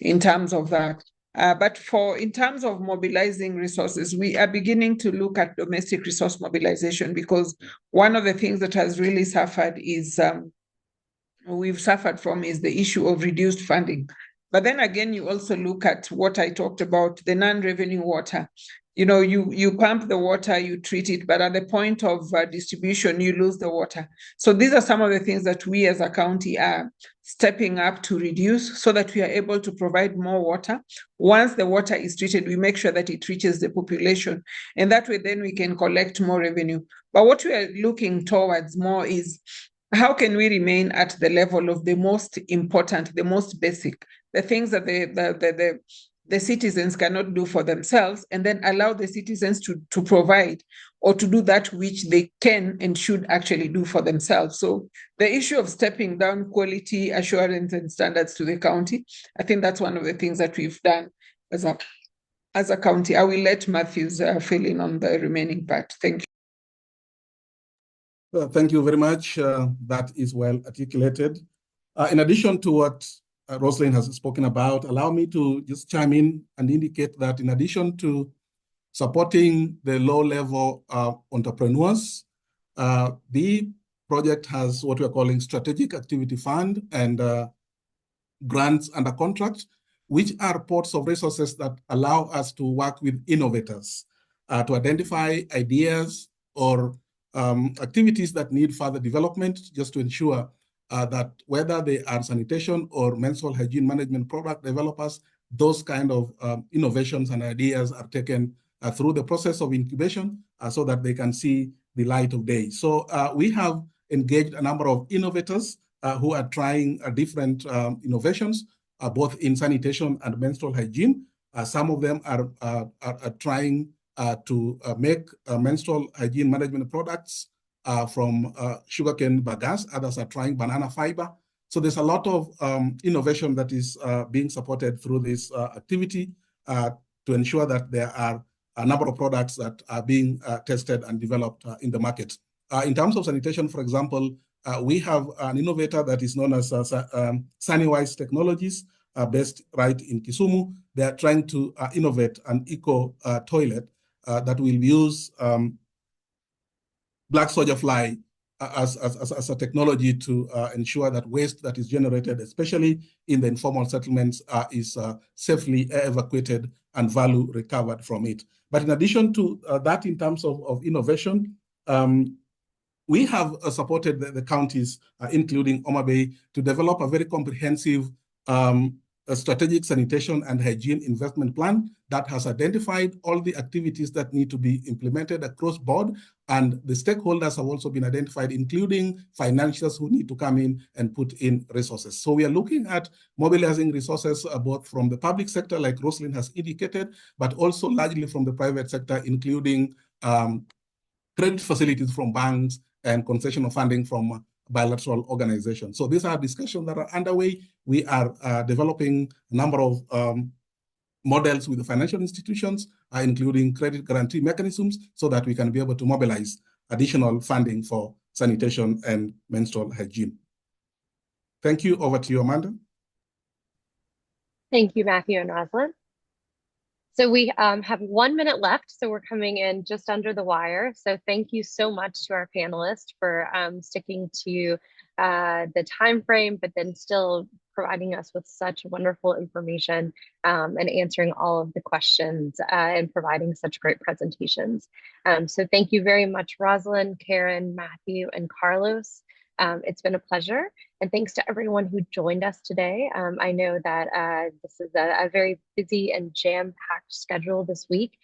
[SPEAKER 4] in terms of that. But in terms of mobilizing resources, we are beginning to look at domestic resource mobilization, because one of the things that has really suffered is the issue of reduced funding. But then again, you also look at what I talked about, the non-revenue water. You pump the water, you treat it, but at the point of distribution, you lose the water. So these are some of the things that we as a county are stepping up to reduce, so that we are able to provide more water. Once the water is treated, we make sure that it reaches the population, and that way then we can collect more revenue. But what we are looking towards more is, how can we remain at the level of the most important, the most basic, the things that the citizens cannot do for themselves, and then allow the citizens to provide or to do that which they can and should actually do for themselves. So the issue of stepping down quality assurance and standards to the county, I think that's one of the things that we've done as a county. I will let Matthews fill in on the remaining part. Thank you.
[SPEAKER 2] Thank you very much. That is well articulated. In addition to what Rosalind has spoken about, allow me to just chime in and indicate that in addition to supporting the low-level entrepreneurs, the project has what we are calling Strategic Activity Fund and grants under contract, which are pots of resources that allow us to work with innovators to identify ideas or activities that need further development, just to ensure that whether they are sanitation or menstrual hygiene management product developers, those kind of innovations and ideas are taken through the process of incubation so that they can see the light of day. So we have engaged a number of innovators who are trying different innovations, both in sanitation and menstrual hygiene. Some of them are trying to make menstrual hygiene management products from sugarcane bagasse. Others are trying banana fiber. So there's a lot of innovation that is being supported through this activity to ensure that there are a number of products that are being tested and developed in the market. In terms of sanitation, for example, we have an innovator that is known as Sunnywize Technologies, based right in Kisumu. They are trying to innovate an eco toilet that will use black soldier fly as a technology to ensure that waste that is generated, especially in the informal settlements, is safely evacuated and value recovered from it. But in addition to that, in terms of innovation, we have supported the counties, including Homa Bay, to develop a very comprehensive a strategic sanitation and hygiene investment plan that has identified all the activities that need to be implemented across board, and the stakeholders have also been identified, including financiers who need to come in and put in resources. So we are looking at mobilizing resources both from the public sector, like Rosalind has indicated, but also largely from the private sector, including credit facilities from banks and concessional funding from bilateral organizations. So these are discussions that are underway. We are developing a number of models with the financial institutions, including credit guarantee mechanisms, so that we can be able to mobilize additional funding for sanitation and menstrual hygiene. Thank you. Over to you, Amanda.
[SPEAKER 1] Thank you, Matthew and Rosalind. So we have 1 minute left, so we're coming in just under the wire. So thank you so much to our panelists for sticking to the time frame, but then still providing us with such wonderful information and answering all of the questions and providing such great presentations. So thank you very much, Rosalind, Karen, Matthew, and Carlos. It's been a pleasure. And thanks to everyone who joined us today. I know that this is a very busy and jam-packed schedule this week,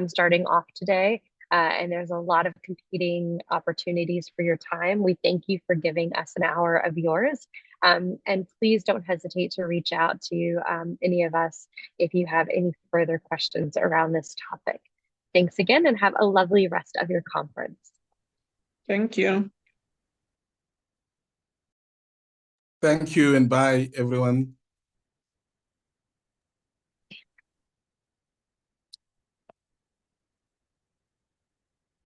[SPEAKER 1] starting off today. And there's a lot of competing opportunities for your time. We thank you for giving us an hour of yours. And please don't hesitate to reach out to any of us if you have any further questions around this topic. Thanks again, and have a lovely rest of your conference.
[SPEAKER 4] Thank you.
[SPEAKER 2] Thank you, and bye, everyone.